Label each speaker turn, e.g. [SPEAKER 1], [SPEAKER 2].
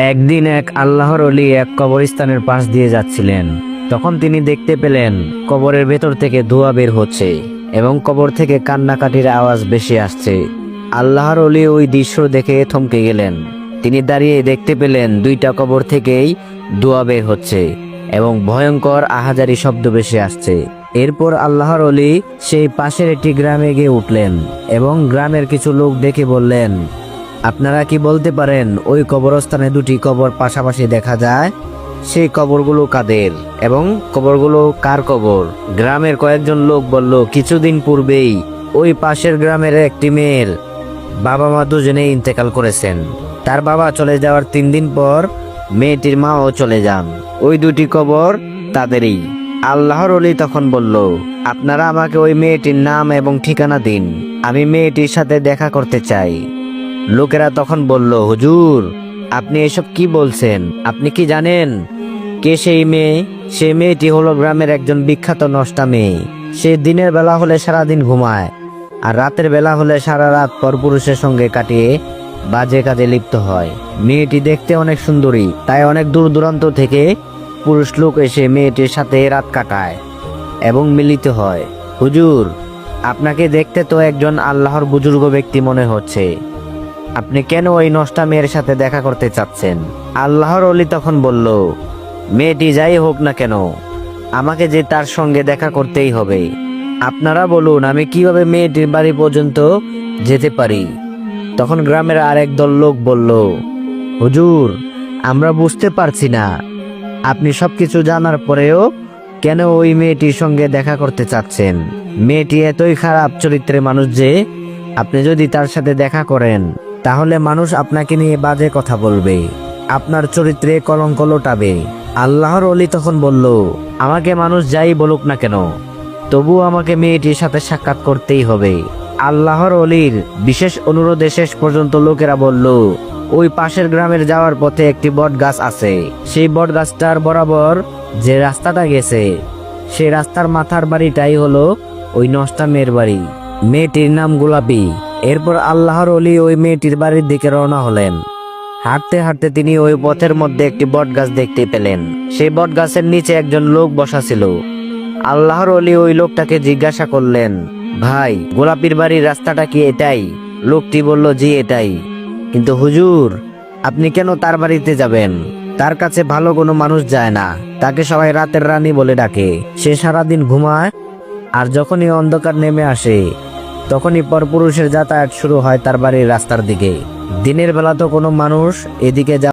[SPEAKER 1] একদিন এক আল্লাহর ওলি এক কবরস্থানের পাশ দিয়ে যাচ্ছিলেন। তখন তিনি দেখতে পেলেন কবরের ভেতর থেকে ধোঁয়া বের হচ্ছে এবং কবর থেকে কান্নাকাটির আওয়াজ বেশি আসছে। আল্লাহর ওলি ওই দৃশ্য দেখে থমকে গেলেন। তিনি দাঁড়িয়ে দেখতে পেলেন দুইটা কবর থেকেই ধোঁয়া বের হচ্ছে এবং ভয়ঙ্কর আহাজারি শব্দ বেশি আসছে। এরপর আল্লাহর ওলি সেই পাশের একটি গ্রামে গিয়ে উঠলেন এবং গ্রামের কিছু লোক দেখে বললেন, আপনারা কি বলতে পারেন ওই কবরস্থানে দুটি কবর পাশাপাশি দেখা যায়? সেই কবরগুলো কাদের এবং কবরগুলো কার কবর? গ্রামের কয়েকজন লোক বলল, কিছুদিন পূর্বেই ওই পাশের গ্রামের একটি মেয়ের বাবা মা দুজনেই ইন্তেকাল করেছেন। তার বাবা চলে যাওয়ার 3 দিন পর মেয়েটির মাও চলে যান। ওই দুটি কবর তাদেরই। আল্লাহর ওলি তখন বলল, আপনারা আমাকে ওই মেয়েটির নাম এবং ঠিকানা দিন, আমি মেয়েটির সাথে দেখা করতে চাই। লোকেরা তখন বলল, হুজুর, আপনি এসব কি বলছেন? আপনি কি জানেন কে সেই মেয়ে? সেই মেয়েটি হলো গ্রামের একজন বিখ্যাত নষ্টা মেয়ে। সে দিনের বেলা হলে সারাদিন ঘুমায় আর রাতের বেলা হলে সারা রাত পরপুরুষের সঙ্গে কাটিয়ে বাজে কাজে লিপ্ত হয়। মেয়েটি দেখতে অনেক সুন্দরী, তাই অনেক দূর দূরান্ত থেকে পুরুষ লোক এসে মেয়েটির সাথে রাত কাটায় এবং মিলিত হয়। হুজুর, আপনাকে দেখতে তো একজন আল্লাহর বুজুর্গ ব্যক্তি মনে হচ্ছে, আপনি কেন ওই নষ্টা মেয়ের সাথে দেখা করতে চাচ্ছেন? আল্লাহর ওলি তখন বলল, মেয়েটি যাই হোক না কেন, আমাকে যে তার সঙ্গে দেখা করতেই হবে। আপনারা বলুন, আমি কিভাবে মেয়েটির বাড়ি পর্যন্ত যেতে পারি? তখন গ্রামের আরেক দল লোক বলল, হুজুর, আমরা বুঝতে পারছি না, আপনি সবকিছু জানার পরেও কেন ওই মেয়েটির সঙ্গে দেখা করতে চাচ্ছেন? মেয়েটি এতই খারাপ চরিত্রের মানুষ যে আপনি যদি তার সাথে দেখা করেন তাহলে মানুষ আপনাকে নিয়ে বাজে কথা বলবে, আপনার চরিত্রে কলঙ্ক লোটাবে। আল্লাহর ওলি তখন বলল, আমাকে মানুষ যাই বলুক না কেন, তবুও আমাকে মেয়েটির সাথে সাক্ষাৎ করতেই হবে। আল্লাহর ওলির বিশেষ অনুরোধে শেষ পর্যন্ত লোকেরা বলল, ওই পাশের গ্রামের যাওয়ার পথে একটি বট গাছ আছে। সেই বট গাছটার বরাবর যে রাস্তাটা গেছে, সেই রাস্তার মাথার বাড়িটাই হলো ওই নষ্টা মেয়ের বাড়ি। মেয়েটির নাম গোলাপি। এরপর আল্লাহর ওলি ওই মেয়েটির বাড়ির দিকে রওনা হলেন। হাঁটতে হাঁটতে তিনি ওই পথের মধ্যে একটি বট গাছ দেখতে পেলেন। সেই বট গাছের নিচে একজন লোক বসা ছিল। আল্লাহর ওলি ওই লোকটাকে জিজ্ঞাসা করলেন, ভাই, গোলাপির বাড়ির রাস্তাটা কি এটাই? লোকটি বলল, জি এটাই। কিন্তু হুজুর, আপনি কেন তার বাড়িতে যাবেন? তার কাছে ভালো কোনো মানুষ যায় না, তাকে সবাই রাতের রানী বলে ডাকে। সে সারাদিন ঘুমায় আর যখনই অন্ধকার নেমে আসে তখনই পরপুরুষের যাতায়াত শুরু হয় তার বাড়ির রাস্তার দিকে। দিনের বেলা তো কোনো মানুষ এদিকে